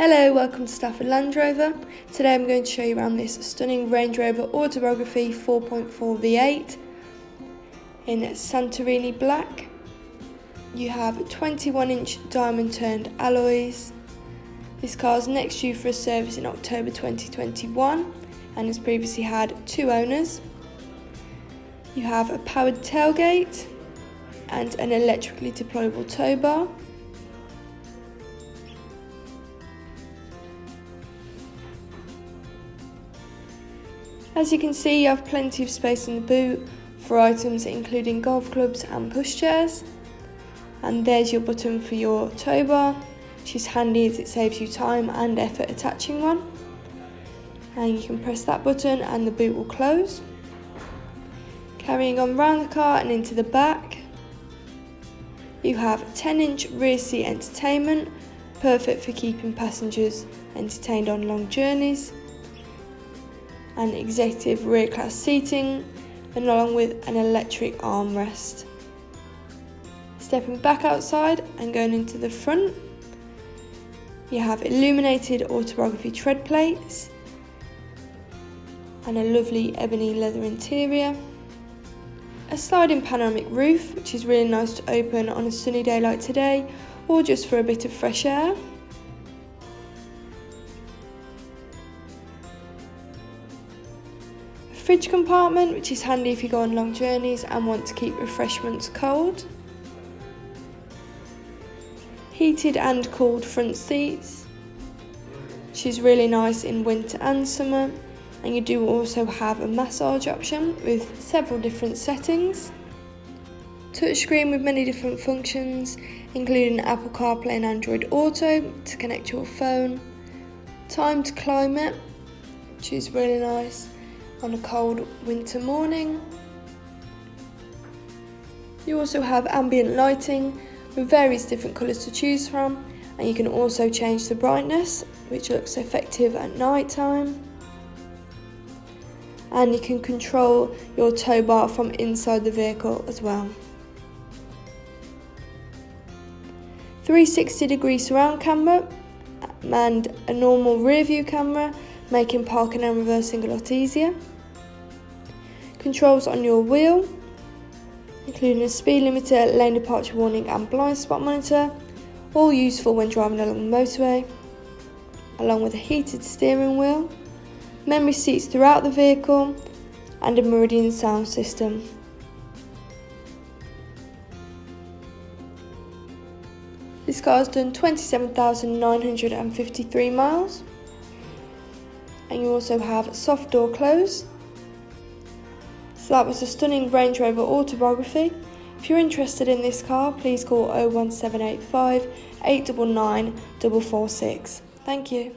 Hello, welcome to Stafford Land Rover. Today I'm going to show you around this stunning Range Rover Autobiography 4.4 V8 in Santorini Black. You have 21-inch diamond turned alloys. This car is next due for a service in October 2021 and has previously had 2 owners. You have a powered tailgate and an electrically deployable tow bar. As you can see, you have plenty of space in the boot for items including golf clubs and pushchairs. And there's your button for your tow bar, which is handy as it saves you time and effort attaching one. And you can press that button and the boot will close. Carrying on round the car and into the back, you have 10-inch rear seat entertainment, perfect for keeping passengers entertained on long journeys, and executive rear class seating, and along with an electric armrest. Stepping back outside and going into the front, you have illuminated autobiography tread plates and a lovely ebony leather interior. A sliding panoramic roof, which is really nice to open on a sunny day like today or just for a bit of fresh air. Fridge compartment, which is handy if you go on long journeys and want to keep refreshments cold. Heated and cooled front seats, which is really nice in winter and summer, and you do also have a massage option with several different settings. Touchscreen with many different functions, including Apple CarPlay and Android Auto to connect your phone. Timed climate, which is really nice on a cold winter morning. You also have ambient lighting with various different colours to choose from, and you can also change the brightness, which looks effective at night time. And you can control your tow bar from inside the vehicle as well. 360-degree surround camera and a normal rear view camera, making parking and reversing a lot easier. Controls on your wheel, including a speed limiter, lane departure warning and blind spot monitor, all useful when driving along the motorway, along with a heated steering wheel, memory seats throughout the vehicle, and a Meridian sound system. This car has done 27,953 miles. And you also have soft door close. So that was a stunning Range Rover Autobiography. If you're interested in this car, please call 01785 899 446. Thank you.